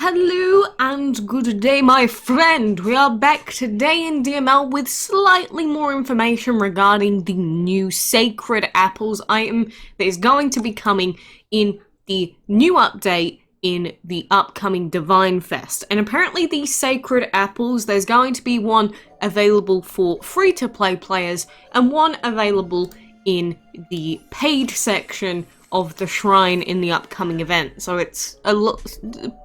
Hello and good day, my friend. We are back today in DML with slightly more information regarding the new Sacred Apples item that is going to be coming in the new update in the upcoming Divine Fest. And apparently these Sacred Apples, there's going to be one available for free-to-play players and one available in the paid section of the shrine in the upcoming event. So it's a lot,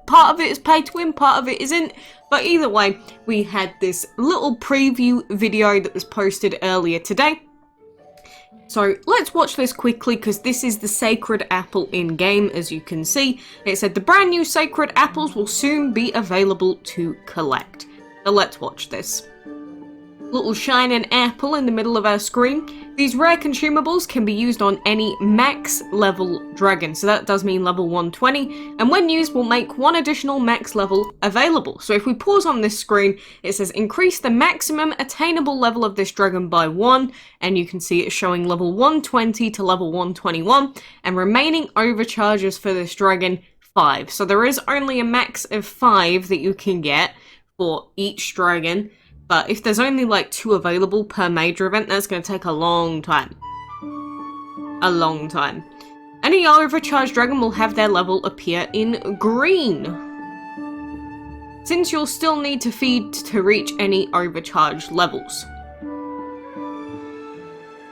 part of it is pay to win, part of it isn't, but either way, we had this little preview video that was posted earlier today. So let's watch this quickly because this is the Sacred Apple in game, as you can see. It said the brand new Sacred Apples will soon be available to collect. So let's watch this. Little shining apple in the middle of our screen. These rare consumables can be used on any max level dragon, so that does mean level 120, and when used will make one additional max level available. So if we pause on this screen, it says increase the maximum attainable level of this dragon by 1, and you can see it showing level 120 to level 121, and remaining overcharges for this dragon 5. So there is only a max of 5 that you can get for each dragon. But if there's only like 2 available per major event, that's going to take a long time. A long time. Any overcharged dragon will have their level appear in green, since you'll still need to feed to reach any overcharged levels.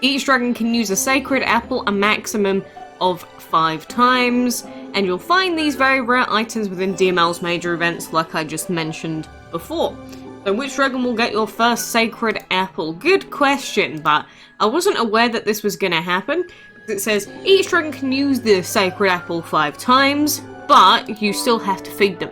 Each dragon can use a Sacred Apple a maximum of 5 times, and you'll find these very rare items within DML's major events like I just mentioned before. So which dragon will get your first Sacred Apple? Good question, but I wasn't aware that this was going to happen. It says each dragon can use the Sacred Apple 5 times, but you still have to feed them.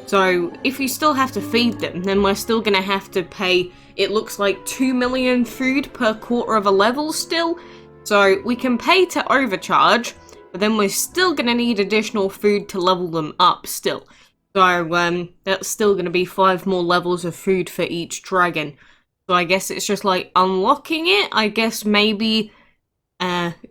So if you still have to feed them, then we're still going to have to pay, it looks like 2 million food per quarter of a level still. So we can pay to overcharge, but then we're still going to need additional food to level them up still. So, that's still going to be 5 more levels of food for each dragon. So I guess it's just like unlocking it. I guess maybe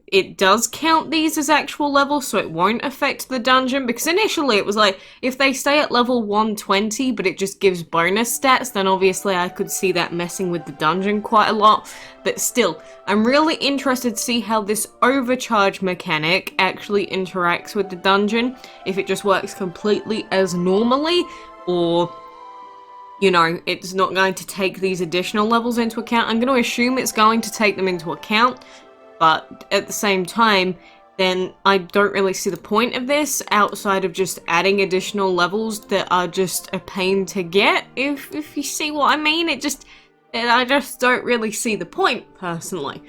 it does count these as actual levels, so it won't affect the dungeon. Because initially it was like, if they stay at level 120, but it just gives bonus stats, then obviously I could see that messing with the dungeon quite a lot. But still, I'm really interested to see how this overcharge mechanic actually interacts with the dungeon. If it just works completely as normally, or, you know, it's not going to take these additional levels into account. I'm going to assume it's going to take them into account. But at the same time, then I don't really see the point of this outside of just adding additional levels that are just a pain to get, if you see what I mean. I just don't really see the point, personally.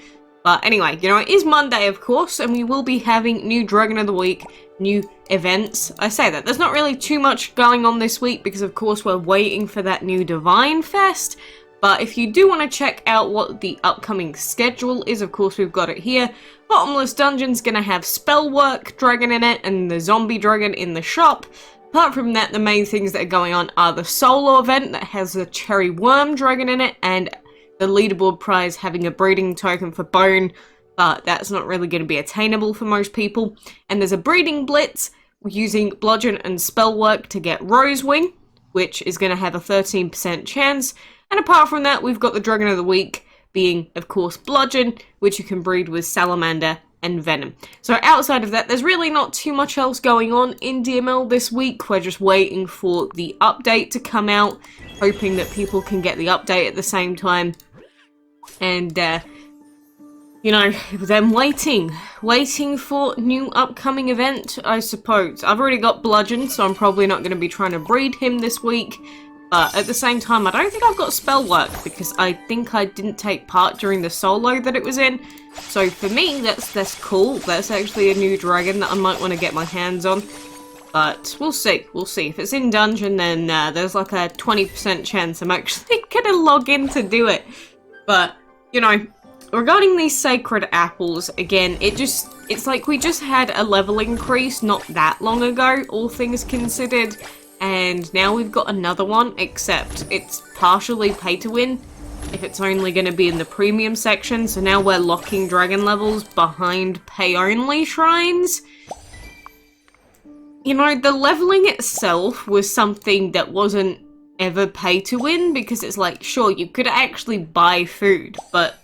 But anyway, you know, it is Monday, of course, and we will be having new Dragon of the Week, new events. I say that, there's not really too much going on this week because, of course, we're waiting for that new Divine Fest. But if you do want to check out what the upcoming schedule is, of course we've got it here. Bottomless Dungeon's going to have Spellwork Dragon in it and the Zombie Dragon in the shop. Apart from that, the main things that are going on are the solo event that has the Cherry Worm Dragon in it and the leaderboard prize having a breeding token for Bone, but that's not really going to be attainable for most people. And there's a breeding blitz using Bludgeon and Spellwork to get Rosewing, which is going to have a 13% chance. And apart from that, we've got the Dragon of the Week being, of course, Bludgeon, which you can breed with Salamander and Venom. So outside of that, there's really not too much else going on in DML this week. We're just waiting for the update to come out, hoping that people can get the update at the same time. And, you know, then waiting for new upcoming event, I suppose. I've already got Bludgeon, so I'm probably not going to be trying to breed him this week. But at the same time, I don't think I've got Spellwork because I think I didn't take part during the solo that it was in. So for me, that's cool. That's actually a new dragon that I might want to get my hands on. But we'll see. We'll see. If it's in dungeon, then there's like a 20% chance I'm actually going to log in to do it. But, you know, regarding these Sacred Apples, again, it's like we just had a level increase not that long ago, all things considered. And now we've got another one, except it's partially pay to win if it's only going to be in the premium section. So now we're locking dragon levels behind pay only shrines. you know, the leveling itself was something that wasn't ever pay to win, because it's like, sure, you could actually buy food, but,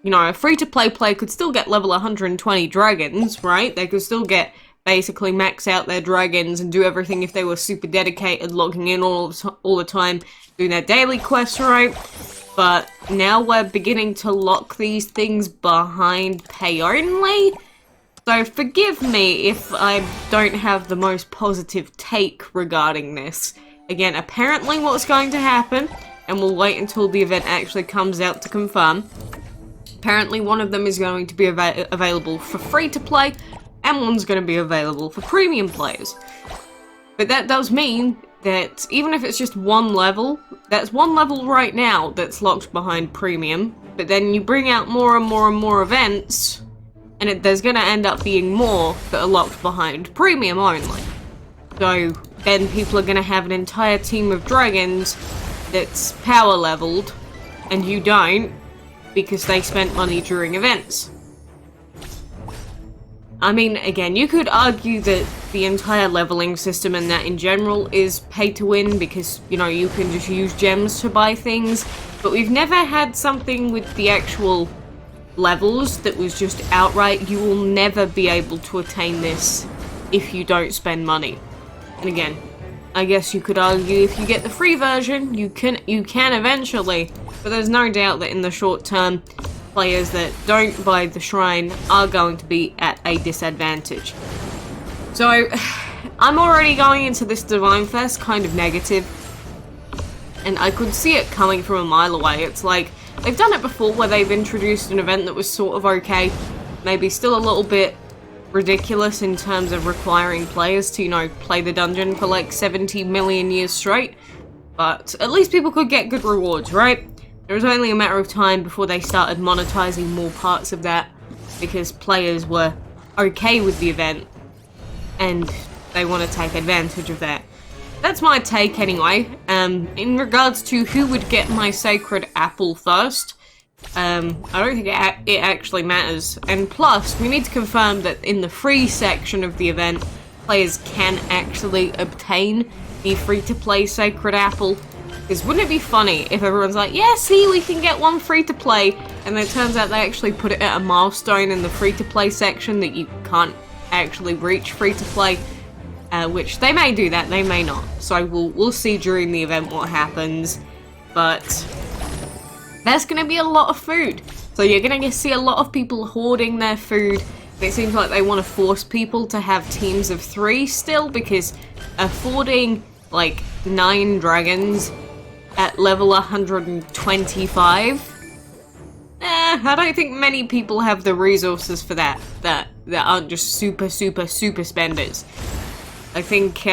you know, a free-to-play player could still get level 120 dragons, right? They could still get, basically max out their dragons and do everything if they were super dedicated, logging in all the time, doing their daily quests, right? But now we're beginning to lock these things behind pay only. So forgive me if I don't have the most positive take regarding this. Again, apparently what's going to happen, and we'll wait until the event actually comes out to confirm. Apparently one of them is going to be available for free to play, and one's going to be available for premium players. But that does mean that even if it's just one level, that's one level right now that's locked behind premium, but then you bring out more and more and more events, and there's going to end up being more that are locked behind premium only. So then people are going to have an entire team of dragons that's power leveled, and you don't, because they spent money during events. I mean, again, you could argue that the entire leveling system and that in general is pay to win because, you know, you can just use gems to buy things, but we've never had something with the actual levels that was just outright, you will never be able to attain this if you don't spend money. And again, I guess you could argue if you get the free version, you can eventually, but there's no doubt that in the short term, players that don't buy the shrine are going to be at a disadvantage. So, I'm already going into this Divine Fest kind of negative, and I could see it coming from a mile away. It's like, they've done it before where they've introduced an event that was sort of okay, maybe still a little bit ridiculous in terms of requiring players to, you know, play the dungeon for like 70 million years straight, but at least people could get good rewards, right? It was only a matter of time before they started monetizing more parts of that, because players were okay with the event, and they want to take advantage of that. That's my take anyway. In regards to who would get my sacred apple first, I don't think it actually matters. And plus, we need to confirm that in the free section of the event, players can actually obtain the free-to-play sacred apple. Because wouldn't it be funny if everyone's like, yeah, see, we can get one free-to-play, and then it turns out they actually put it at a milestone in the free-to-play section that you can't actually reach free-to-play, which they may do that, they may not. So we'll see during the event what happens, but there's going to be a lot of food. So you're going to see a lot of people hoarding their food. It seems like they want to force people to have teams of 3 still, because affording like 9 dragons at level 125, I don't think many people have the resources for that aren't just super spenders. I think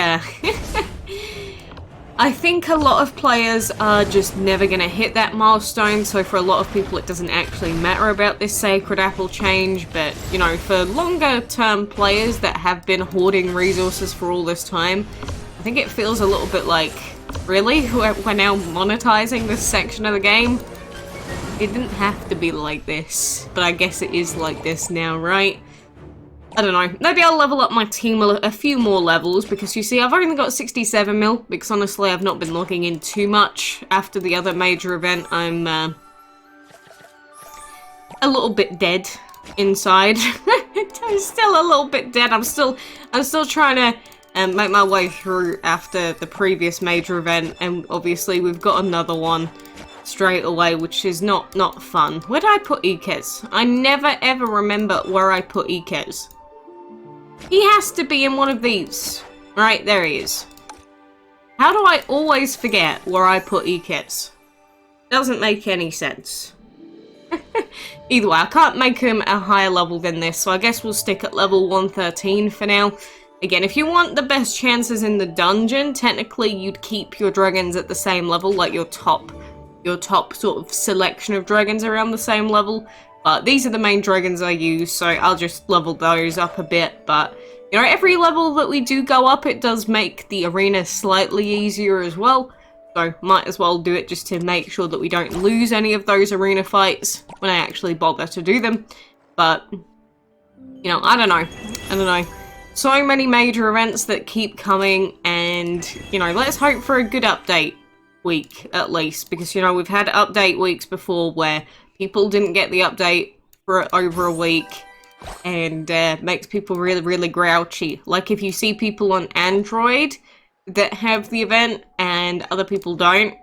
I think a lot of players are just never gonna hit that milestone, so for a lot of people it doesn't actually matter about this sacred apple change, but you know, for longer term players that have been hoarding resources for all this time, I think it feels a little bit like, really? We're now monetizing this section of the game? It didn't have to be like this, but I guess it is like this now, right? I don't know. Maybe I'll level up my team a few more levels, because you see, I've only got 67 mil, because honestly I've not been logging in too much after the other major event. I'm a little bit dead inside. I'm still a little bit dead. I'm still trying to make my way through after the previous major event, and obviously we've got another one straight away, which is not fun. Where did I put Ikez? I never ever remember where I put Ikez. He has to be in one of these. Right, there he is. How do I always forget where I put Ikez? Doesn't make any sense. Either way, I can't make him a higher level than this, so I guess we'll stick at level 113 for now. Again, if you want the best chances in the dungeon, technically you'd keep your dragons at the same level, like your top sort of selection of dragons around the same level. But these are the main dragons I use, so I'll just level those up a bit. But, you know, every level that we do go up, it does make the arena slightly easier as well. So, might as well do it just to make sure that we don't lose any of those arena fights when I actually bother to do them. But, you know, I don't know. so many major events that keep coming, and, you know, let's hope for a good update week, at least, because, you know, we've had update weeks before where people didn't get the update for over a week, and makes people really, really grouchy. Like, if you see people on Android that have the event, and other people don't,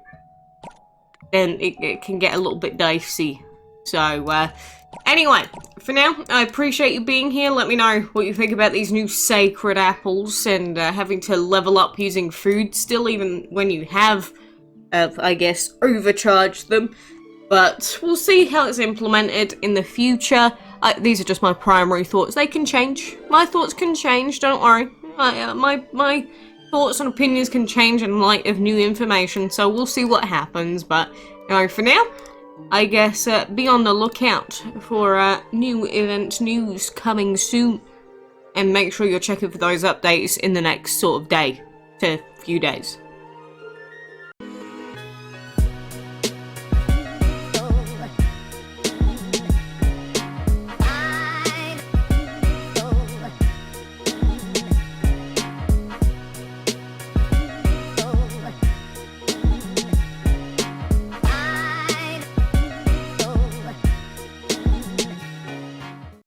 then it can get a little bit dicey. So, anyway, for now, I appreciate you being here. Let me know what you think about these new sacred apples, and having to level up using food still, even when you have, I guess, overcharged them. But we'll see how it's implemented in the future. These are just my primary thoughts. They can change. My thoughts can change, don't worry. My thoughts and opinions can change in light of new information, so we'll see what happens. But, you know, for now, I guess be on the lookout for new event news coming soon. And make sure you're checking for those updates in the next sort of day to few days.